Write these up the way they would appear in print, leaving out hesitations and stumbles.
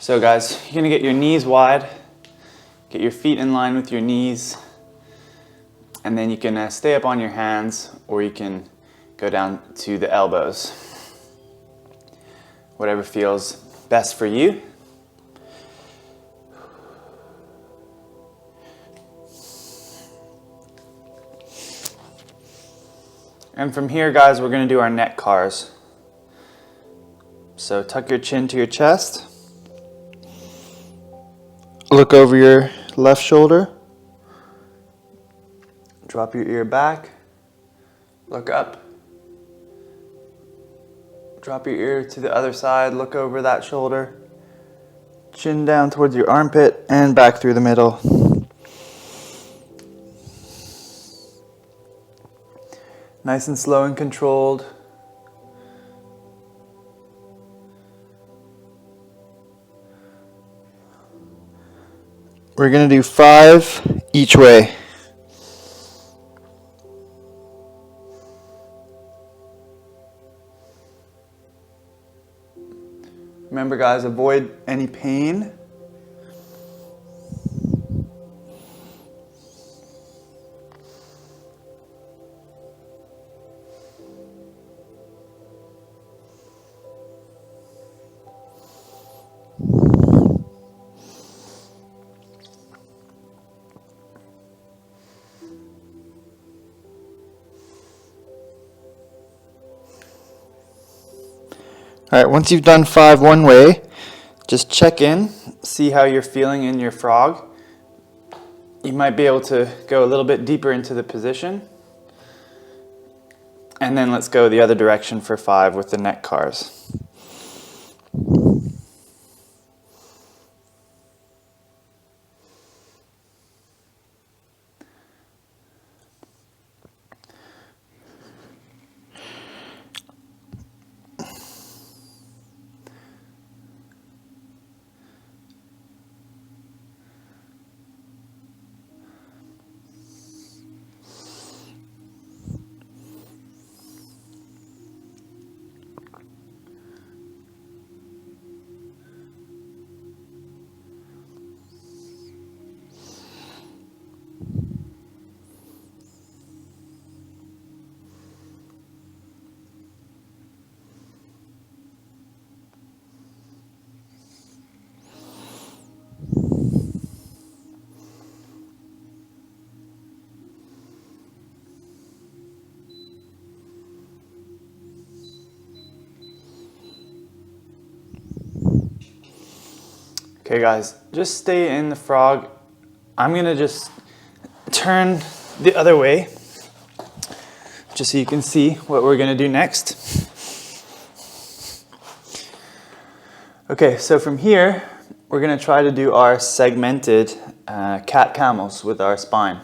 So guys, you're gonna get your knees wide, get your feet in line with your knees, and then you can stay up on your hands or you can go down to the elbows. Whatever feels best for you. And from here, guys, we're gonna do our neck cars. So tuck your chin to your chest. Look over your left shoulder. Drop your ear back. Look up. Drop your ear to the other side. Look over that shoulder. Chin down towards your armpit and back through the middle. Nice and slow and controlled. We're going to do 5 each way. Remember guys, avoid any pain. Alright, once you've done 5 one way, just check in, see how you're feeling in your frog. You might be able to go a little bit deeper into the position. And then let's go the other direction for 5 with the neck cars. Okay guys, just stay in the frog. I'm gonna just turn the other way, just so you can see what we're gonna do next. Okay, so from here, we're gonna try to do our segmented cat camels with our spine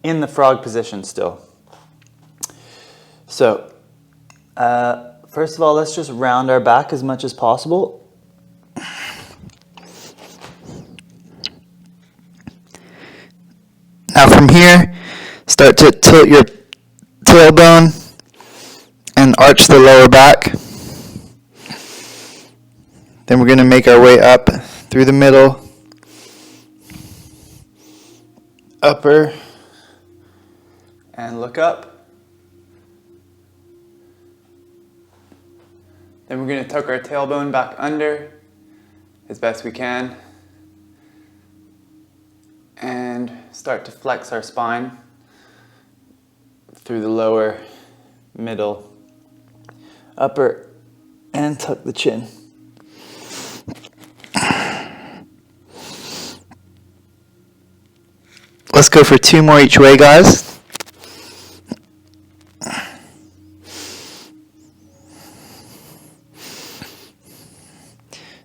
in the frog position still. So, first of all, let's just round our back as much as possible. Now from here, start to tilt your tailbone and arch the lower back. Then we're going to make our way up through the middle, upper, and look up. Then we're going to tuck our tailbone back under as best we can. And start to flex our spine through the lower, middle, upper, and tuck the chin. Let's go for 2 more each way, guys.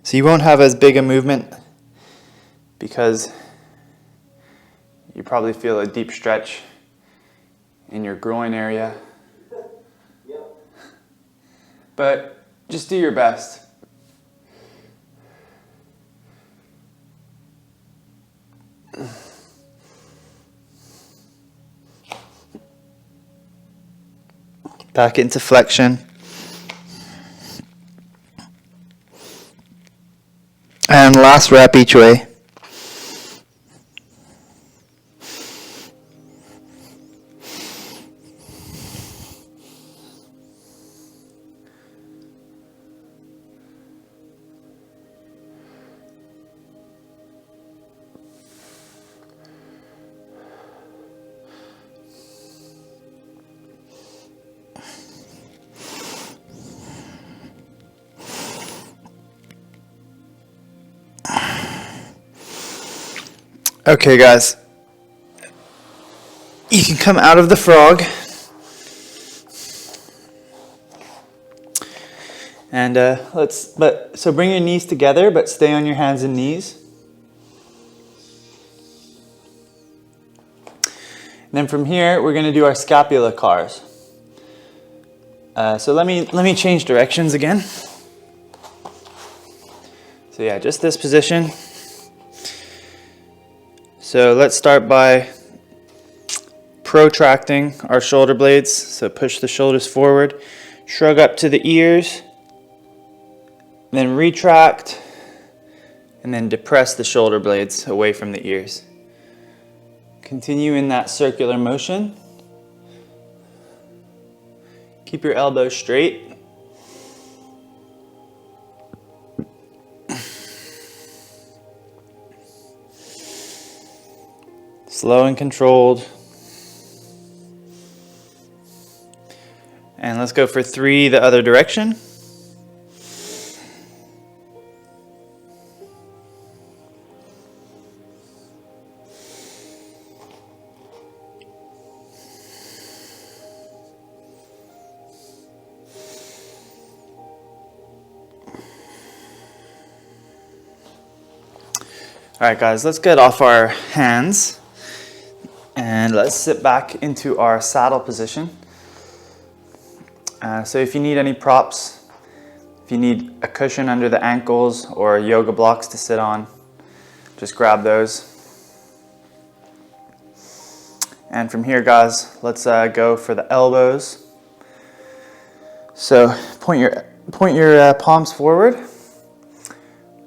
So you won't have as big a movement because you probably feel a deep stretch in your groin area. But just do your best. Back into flexion. And last rep each way. Okay, guys, you can come out of the frog and so bring your knees together, but stay on your hands and knees. And then from here, we're going to do our scapula cars. So let me change directions again. So yeah, just this position. So let's start by protracting our shoulder blades. So push the shoulders forward, shrug up to the ears, then retract, and then depress the shoulder blades away from the ears. Continue in that circular motion. Keep your elbows straight. Slow and controlled. And let's go for 3 the other direction. All right, guys, let's get off our hands and let's sit back into our saddle position. So if you need any props, if you need a cushion under the ankles or yoga blocks to sit on, just grab those. And from here, guys, let's go for the elbows. So point your palms forward.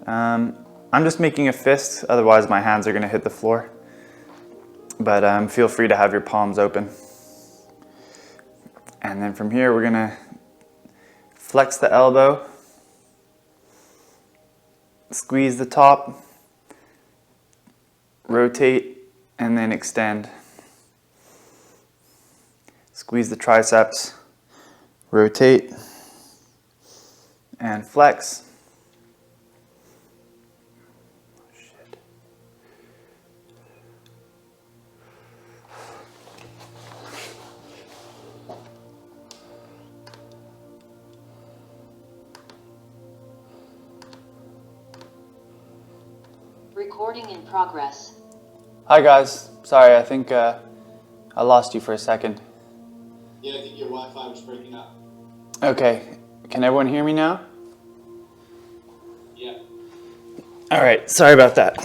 I'm just making a fist, otherwise my hands are going to hit the floor. But feel free to have your palms open. And then from here, we're going to flex the elbow, squeeze the top, rotate, and then extend. Squeeze the triceps, rotate, and flex. Recording in progress. Hi guys, sorry, I think I lost you for a second. Yeah, I think your Wi-Fi was breaking up. Okay, can everyone hear me now? Yeah. All right, sorry about that.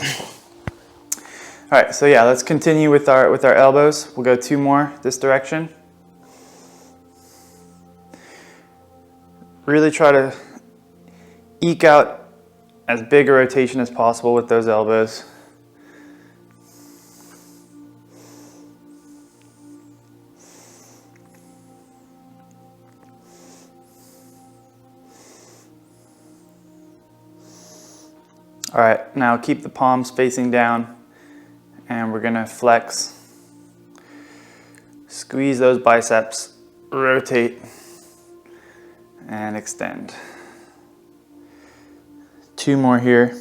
All right, so yeah, let's continue with our elbows. We'll go 2 more this direction. Really try to eke out as big a rotation as possible with those elbows. All right, now keep the palms facing down and we're gonna flex. Squeeze those biceps, rotate, and extend. 2 more here.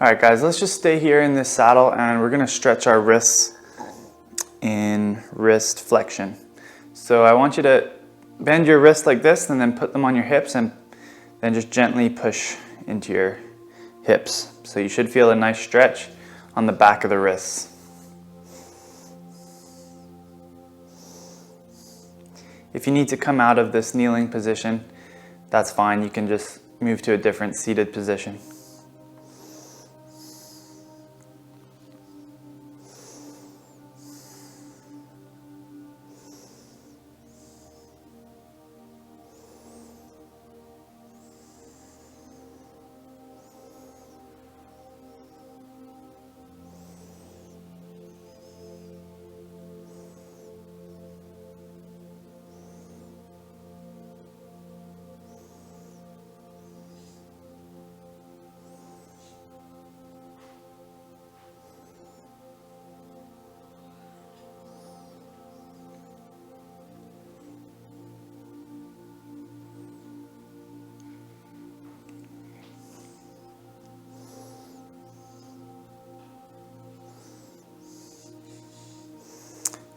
All right, guys, let's just stay here in this saddle and we're gonna stretch our wrists in wrist flexion. So I want you to bend your wrists like this and then put them on your hips and then just gently push into your hips. So you should feel a nice stretch on the back of the wrists. If you need to come out of this kneeling position, that's fine. You can just move to a different seated position.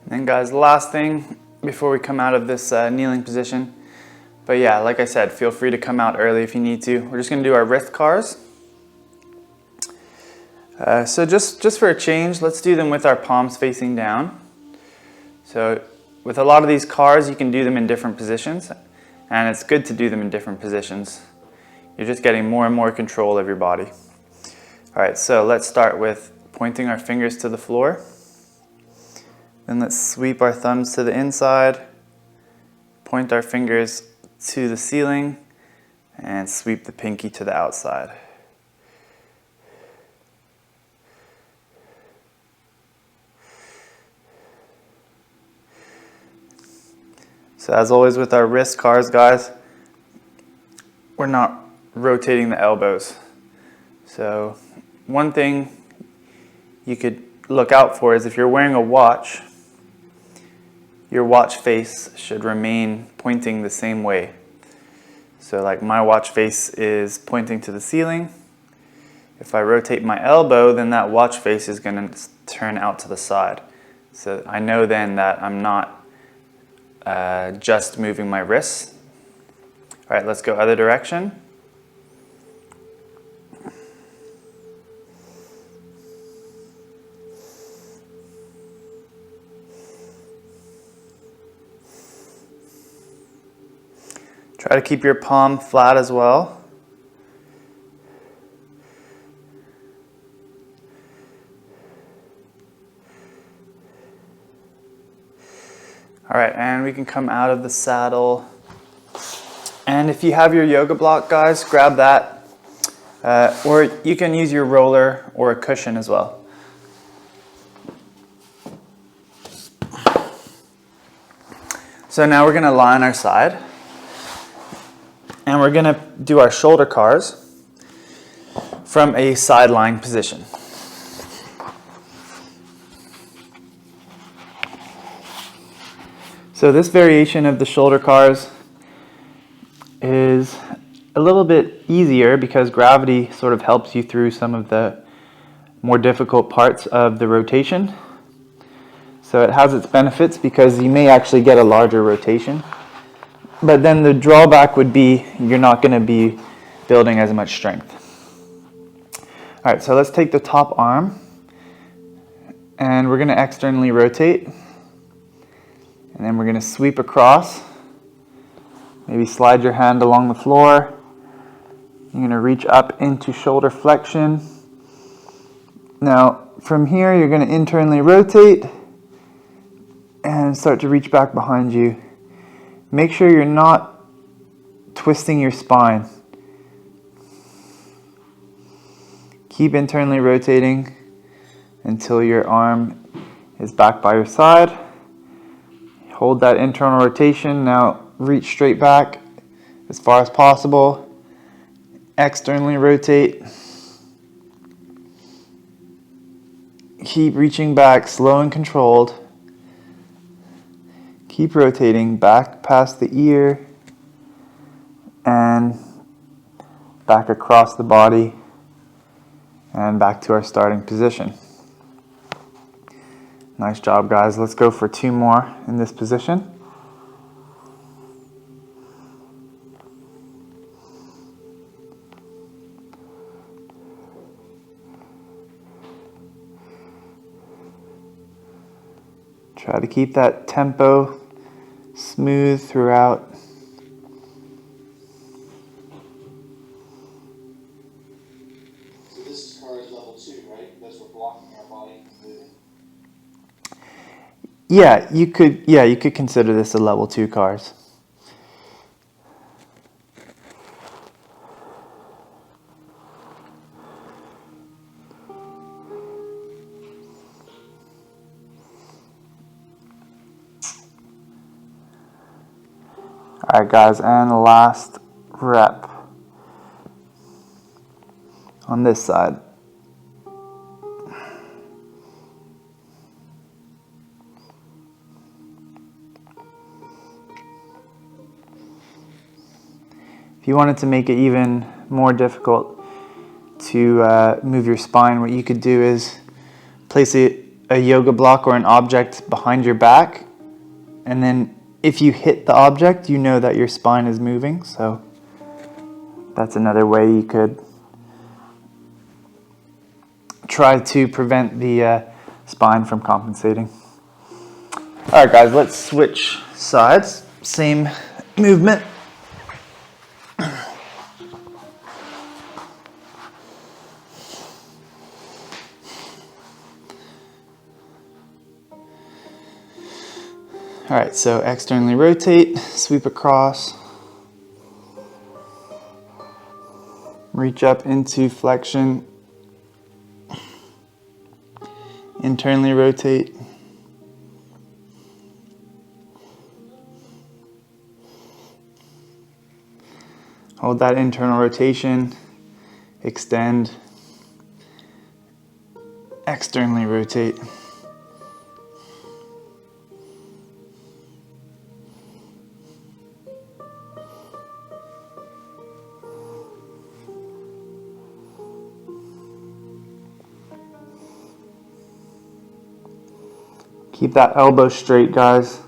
And then guys, the last thing before we come out of this kneeling position, but yeah, like I said, feel free to come out early if you need to. We're just gonna do our wrist cars. So just for a change, let's do them with our palms facing down. So with a lot of these cars, you can do them in different positions, and it's good to do them in different positions. You're just getting more and more control of your body. All right, so let's start with pointing our fingers to the floor. Then let's sweep our thumbs to the inside, point our fingers to the ceiling, and sweep the pinky to the outside. So as always with our wrist cars, guys, we're not rotating the elbows. So one thing you could look out for is if you're wearing a watch, your watch face should remain pointing the same way. So like my watch face is pointing to the ceiling. If I rotate my elbow, then that watch face is going to turn out to the side. So I know then that I'm not just moving my wrists. All right, let's go other direction. Try to keep your palm flat as well. All right, and we can come out of the saddle. And if you have your yoga block, guys, grab that. Or you can use your roller or a cushion as well. So now we're gonna lie on our side. And we're gonna do our shoulder cars from a side lying position. So this variation of the shoulder cars is a little bit easier because gravity sort of helps you through some of the more difficult parts of the rotation. So it has its benefits because you may actually get a larger rotation. But then the drawback would be you're not going to be building as much strength. All right, so let's take the top arm and we're going to externally rotate. And then we're going to sweep across. Maybe slide your hand along the floor. You're going to reach up into shoulder flexion. Now, from here, you're going to internally rotate and start to reach back behind you. Make sure you're not twisting your spine. Keep internally rotating until your arm is back by your side. Hold that internal rotation. Now reach straight back as far as possible. Externally rotate. Keep reaching back, slow and controlled. Keep rotating back past the ear and back across the body and back to our starting position. Nice job, guys. Let's go for 2 more in this position. Try to keep that tempo smooth throughout. So this car is level 2, right? Because we're blocking our body from moving. Yeah, you could consider this a level 2 cars. All right, guys, and the last rep on this side. If you wanted to make it even more difficult to move your spine, what you could do is place a yoga block or an object behind your back, and then if you hit the object, you know that your spine is moving. So that's another way you could try to prevent the spine from compensating. All right, guys, let's switch sides. Same movement. All right, so externally rotate, sweep across, reach up into flexion, internally rotate, hold that internal rotation, extend, externally rotate. Keep that elbow straight, guys.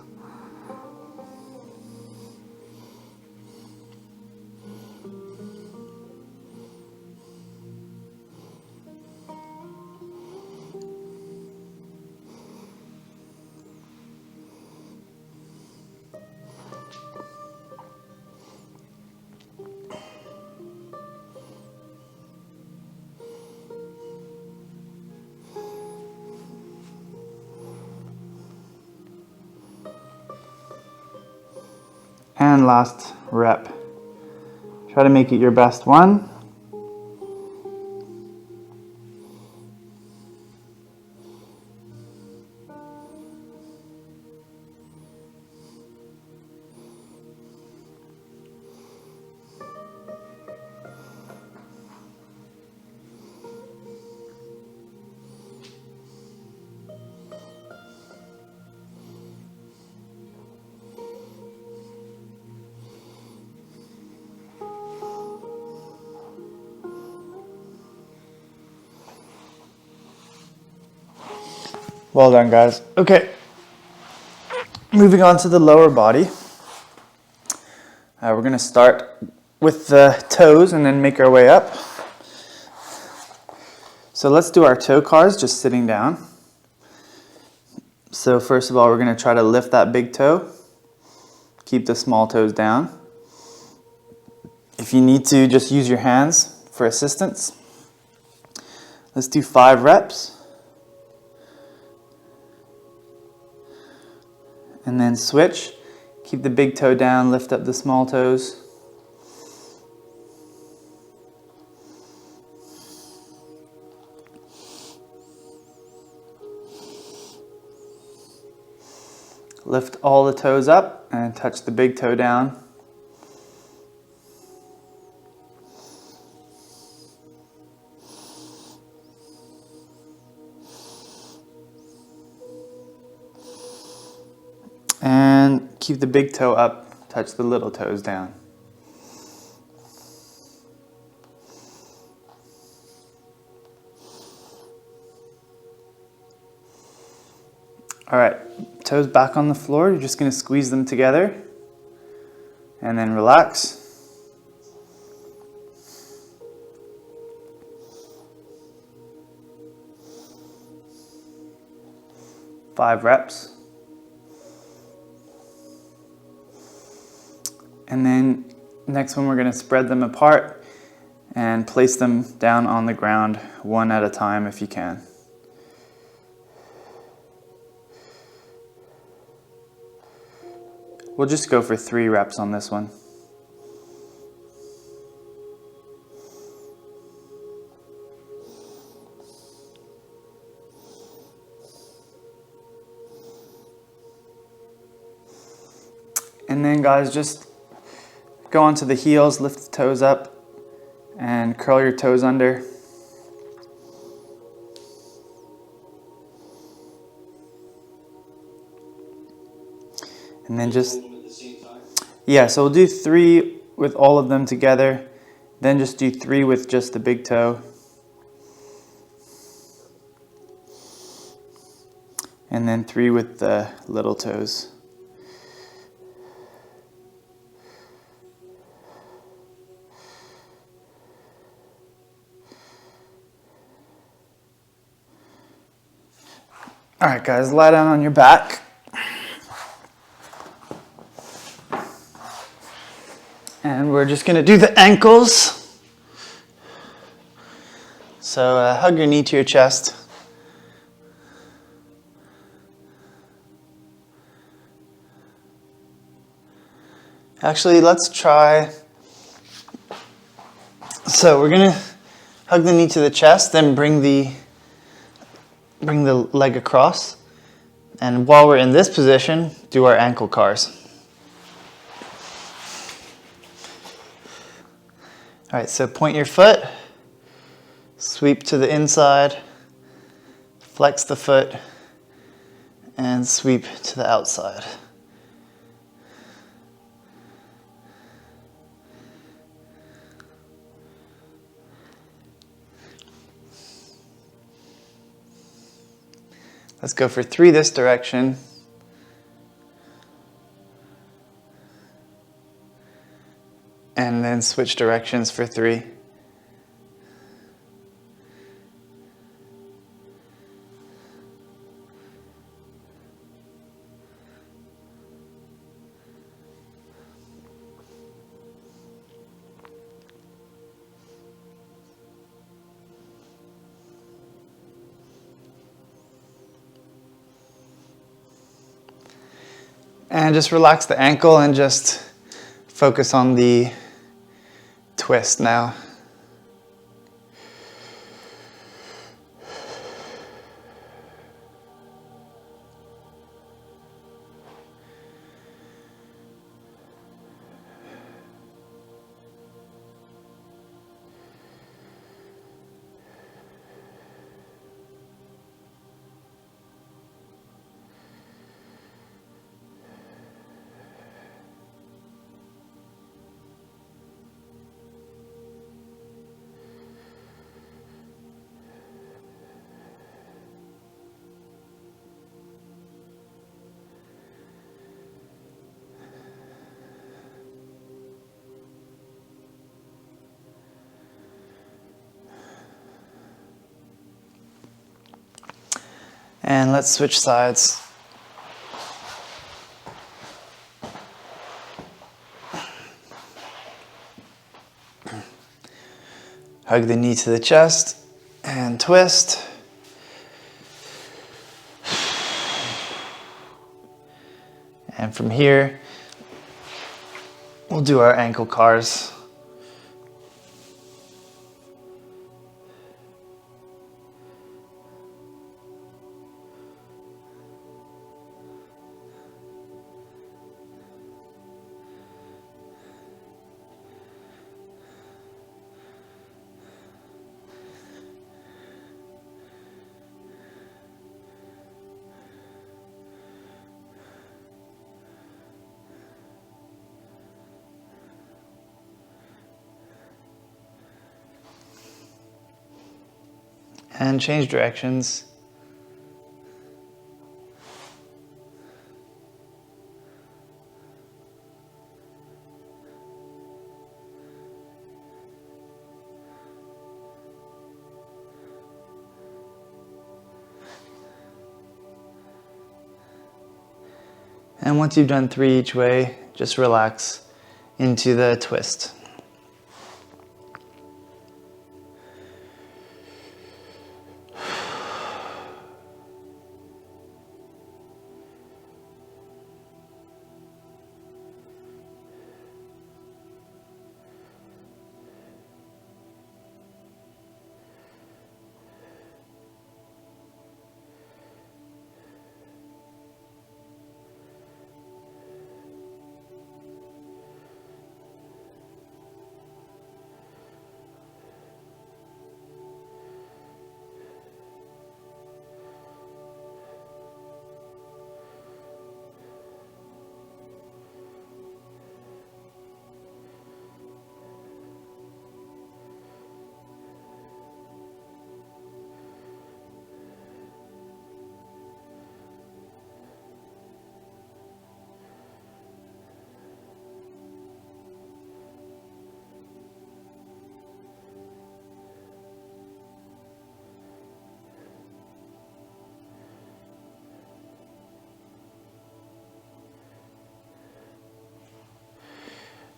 And last rep. Try to make it your best one. Well done, guys. Okay, moving on to the lower body. We're gonna start with the toes and then make our way up. So let's do our toe cars just sitting down. So first of all, we're gonna try to lift that big toe. Keep the small toes down. If you need to, just use your hands for assistance. Let's do 5 reps. And then switch. Keep the big toe down, lift up the small toes. Lift all the toes up and touch the big toe down. And keep the big toe up, touch the little toes down. All right, toes back on the floor. You're just going to squeeze them together and then relax. Five reps. And then next one, we're going to spread them apart and place them down on the ground one at a time if you can. We'll just go for 3 reps on this one. And then guys, just go onto the heels, lift the toes up, and curl your toes under. And then just, yeah, so we'll do 3 with all of them together, then just do 3 with just the big toe. And then 3 with the little toes. All right, guys, lie down on your back. And we're just gonna do the ankles. So hug your knee to your chest. Actually, let's try. So we're gonna hug the knee to the chest, then bring the leg across. And while we're in this position, do our ankle cars. All right, so point your foot, sweep to the inside, flex the foot, and sweep to the outside. Let's go for 3 this direction. And then switch directions for 3. And just relax the ankle and just focus on the twist now. And let's switch sides. Hug the knee to the chest and twist. And from here, we'll do our ankle cars. And change directions. And once you've done 3 each way, just relax into the twist.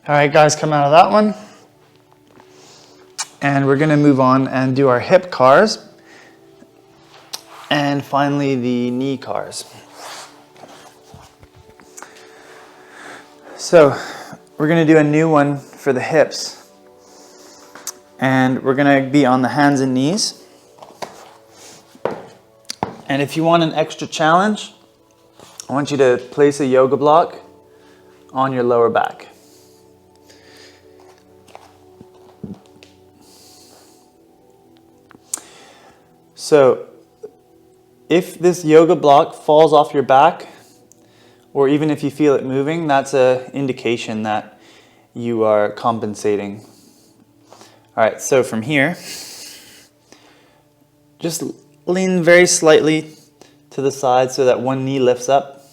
All right, guys, come out of that one. And we're gonna move on and do our hip cars. And finally, the knee cars. So we're gonna do a new one for the hips. And we're gonna be on the hands and knees. And if you want an extra challenge, I want you to place a yoga block on your lower back. So if this yoga block falls off your back, or even if you feel it moving, that's an indication that you are compensating. All right, so from here, just lean very slightly to the side so that one knee lifts up.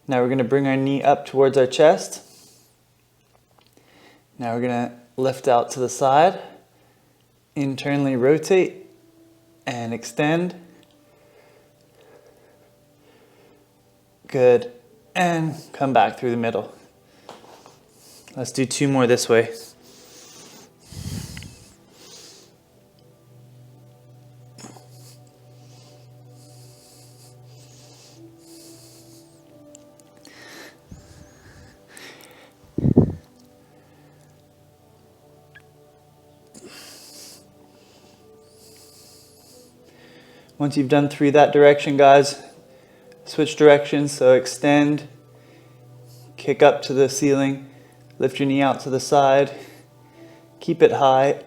Now we're gonna bring our knee up towards our chest. Now we're gonna lift out to the side, internally rotate, and extend. Good. And come back through the middle. Let's do 2 more this way. Once you've done 3 that direction, guys, switch directions. So extend, kick up to the ceiling, lift your knee out to the side, keep it high,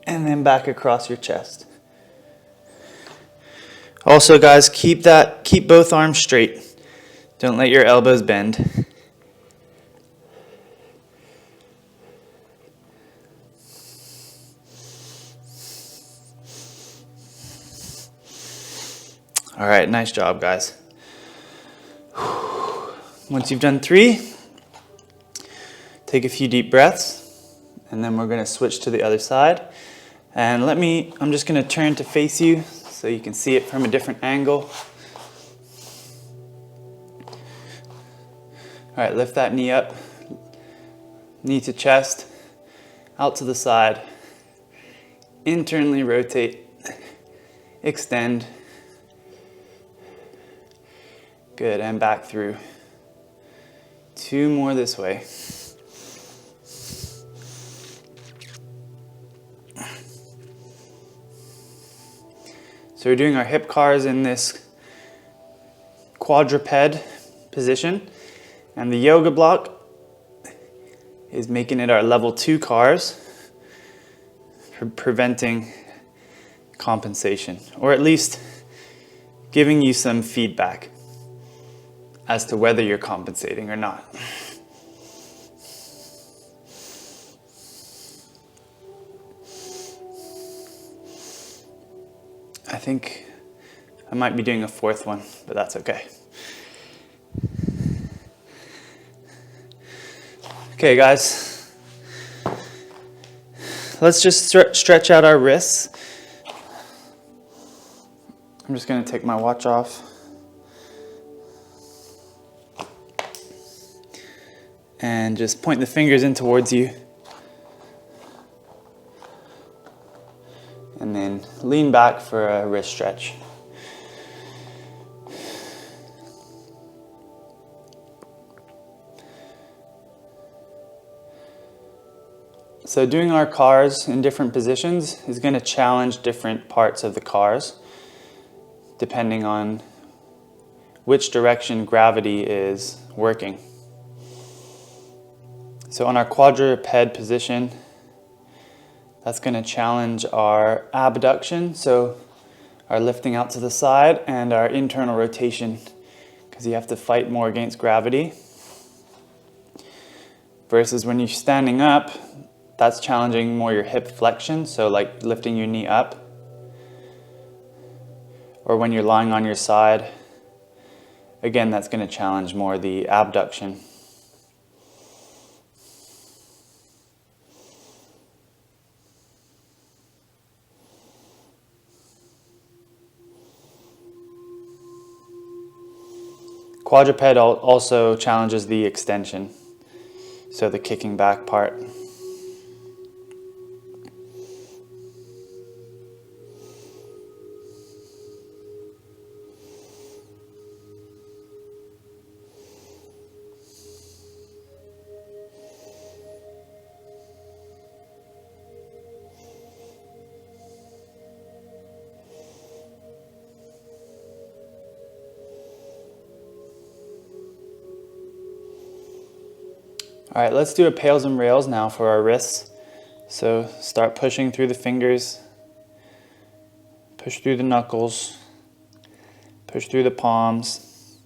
and then back across your chest. Also, guys, keep both arms straight. Don't let your elbows bend. All right, nice job, guys. Once you've done 3, take a few deep breaths, and then we're gonna switch to the other side. And I'm just gonna turn to face you so you can see it from a different angle. All right, lift that knee up, knee to chest, out to the side, internally rotate, extend. Good, and back through. 2 more this way. So we're doing our hip cars in this quadruped position, and the yoga block is making it our level 2 cars, preventing compensation, or at least giving you some feedback as to whether you're compensating or not. I think I might be doing a 4th one, but that's okay. Okay, guys. Let's just stretch out our wrists. I'm just going to take my watch off. and just point the fingers in towards you. And then lean back for a wrist stretch. So doing our cars in different positions is going to challenge different parts of the cars depending on which direction gravity is working. So on our quadruped position, that's going to challenge our abduction, so our lifting out to the side, and our internal rotation, because you have to fight more against gravity. Versus when you're standing up, that's challenging more your hip flexion, so like lifting your knee up. Or when you're lying on your side, again, that's going to challenge more the abduction. Quadruped also challenges the extension, so the kicking back part. All right, let's do a pails and rails now for our wrists. So start pushing through the fingers, push through the knuckles, push through the palms.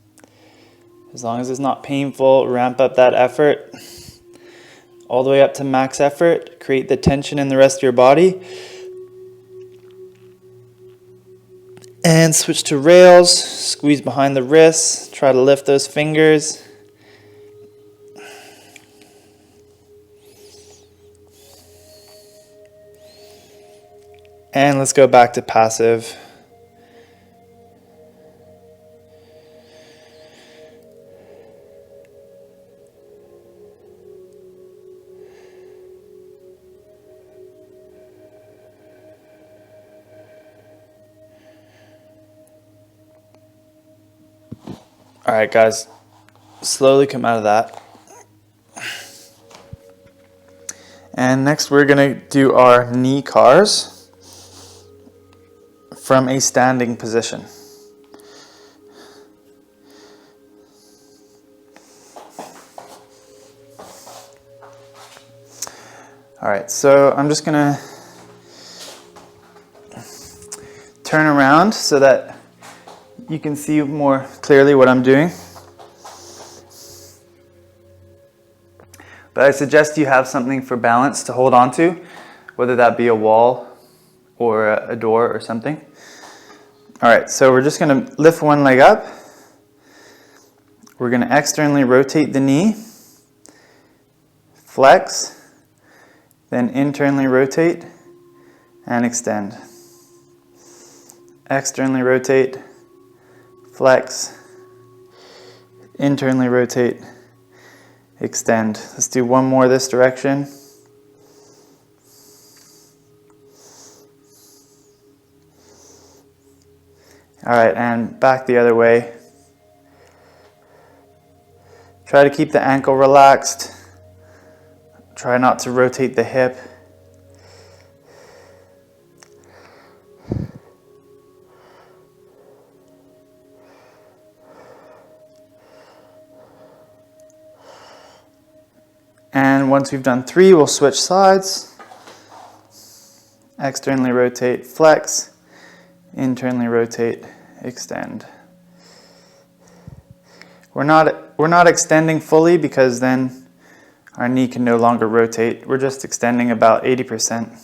As long as it's not painful, ramp up that effort all the way up to max effort. Create the tension in the rest of your body. And switch to rails, squeeze behind the wrists, try to lift those fingers. And let's go back to passive. All right, guys, slowly come out of that. And next we're gonna do our knee cars from a standing position. All right, so I'm just gonna turn around so that you can see more clearly what I'm doing. But I suggest you have something for balance to hold on to, whether that be a wall or a door or something. All right, so we're just gonna lift one leg up. We're gonna externally rotate the knee, flex, then internally rotate and extend. Externally rotate, flex, internally rotate, extend. Let's do one more this direction. All right, and back the other way. Try to keep the ankle relaxed. Try not to rotate the hip. And once we've done 3, we'll switch sides. Externally rotate, flex. Internally rotate, extend. We're not extending fully because then our knee can no longer rotate. We're just extending about 80%.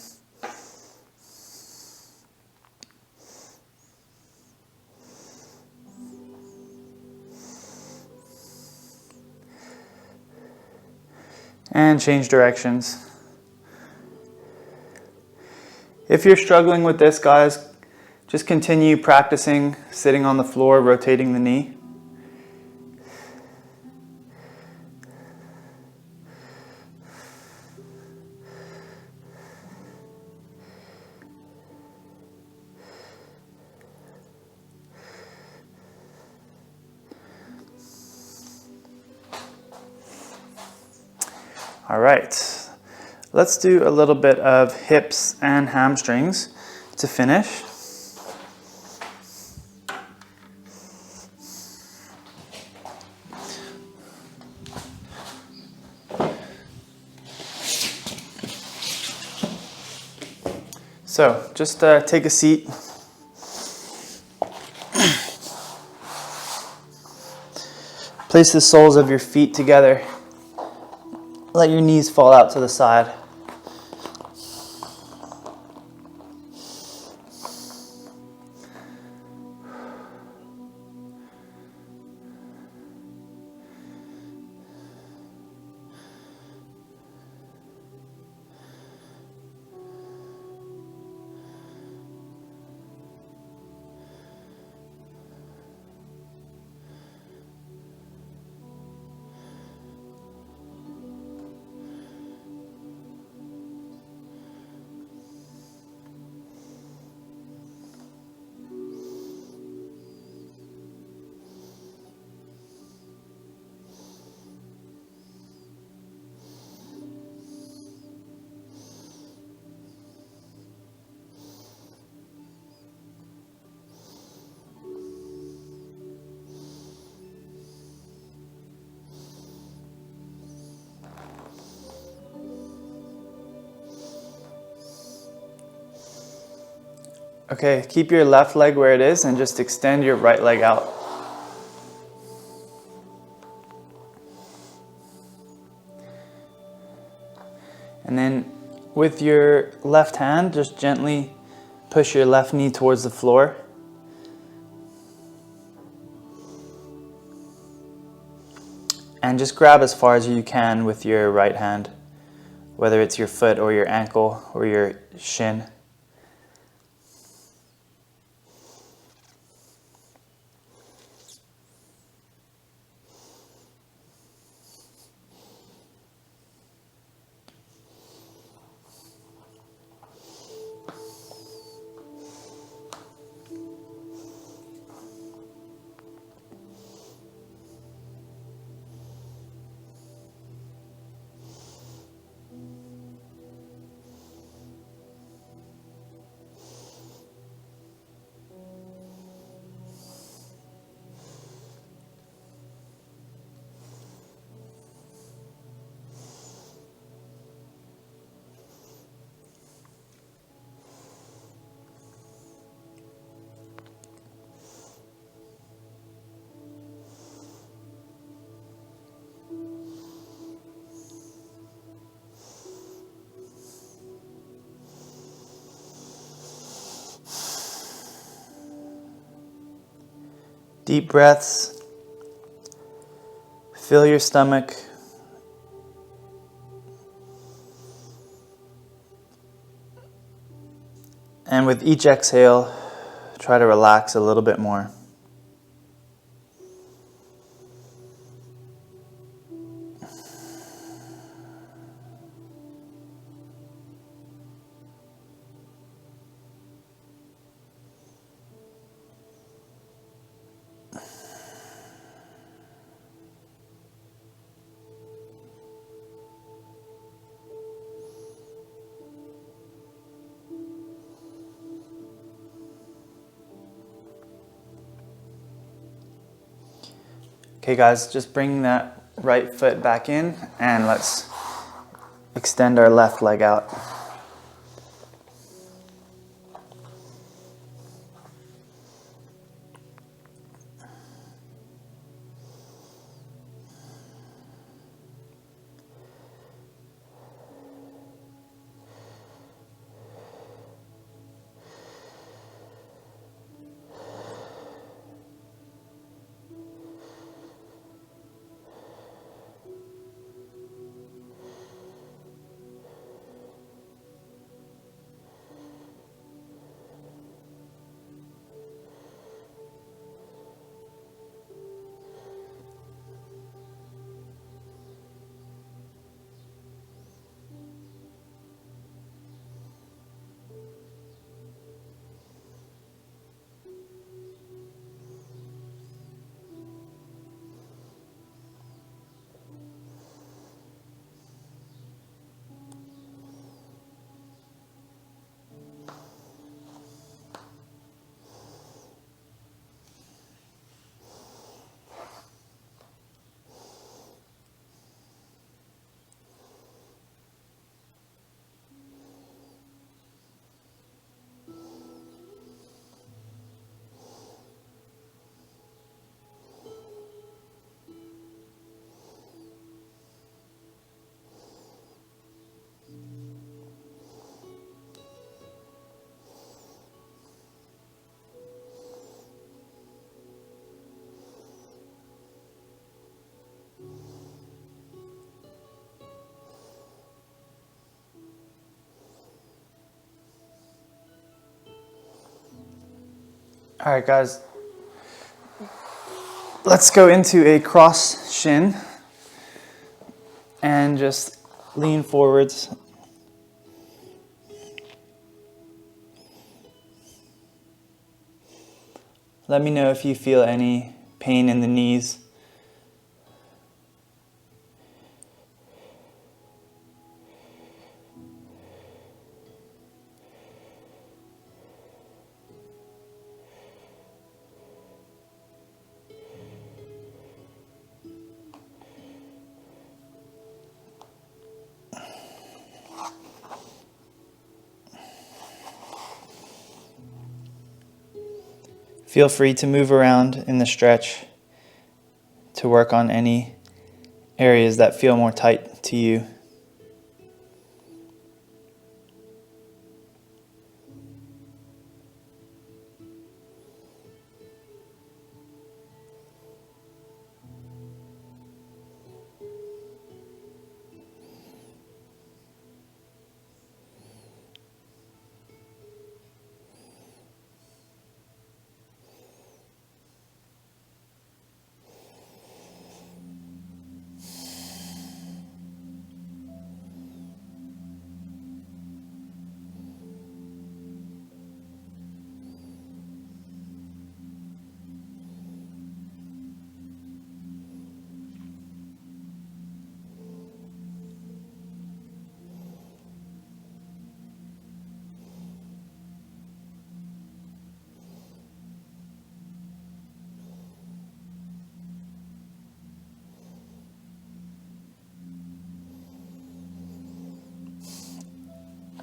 And change directions. If you're struggling with this, guys, just continue practicing sitting on the floor, rotating the knee. All right, let's do a little bit of hips and hamstrings to finish. So just take a seat. Place the soles of your feet together. Let your knees fall out to the side. Okay, keep your left leg where it is and just extend your right leg out. And then with your left hand, just gently push your left knee towards the floor. And just grab as far as you can with your right hand, whether it's your foot or your ankle or your shin. Deep breaths. Fill your stomach. And with each exhale, try to relax a little bit more. Okay guys, just bring that right foot back in and let's extend our left leg out. All right, guys. Let's go into a cross shin and just lean forwards. Let me know if you feel any pain in the knees. Feel free to move around in the stretch to work on any areas that feel more tight to you.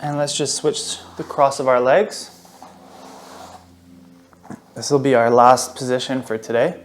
And let's just switch the cross of our legs. This will be our last position for today.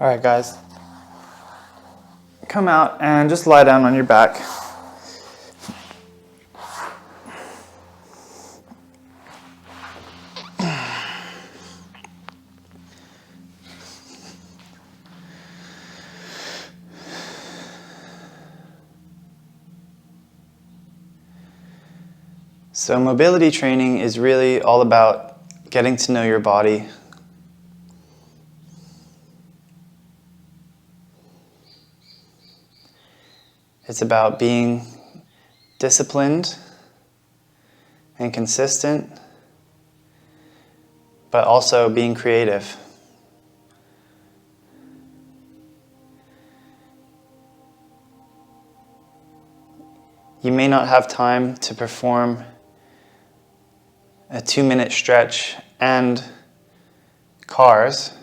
All right, guys. Come out and just lie down on your back. So mobility training is really all about getting to know your body. It's about being disciplined and consistent, but also being creative. You may not have time to perform a 2-minute stretch and cars,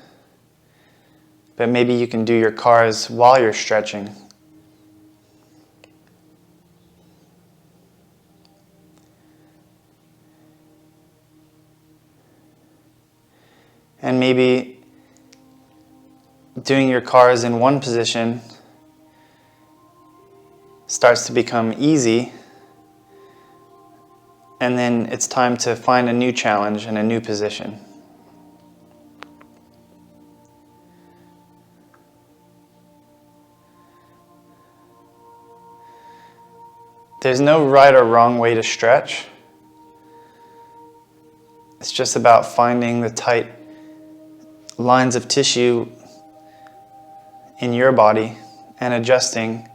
but maybe you can do your cars while you're stretching. And maybe doing your cars in one position starts to become easy, and then it's time to find a new challenge and a new position. There's no right or wrong way to stretch. It's just about finding the tight lines of tissue in your body and adjusting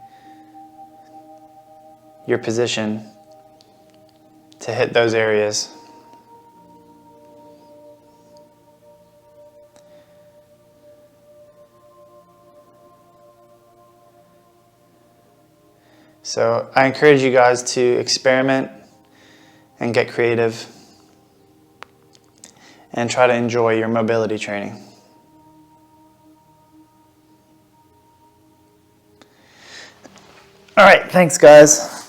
your position to hit those areas. So I encourage you guys to experiment and get creative and try to enjoy your mobility training. All right, thanks guys.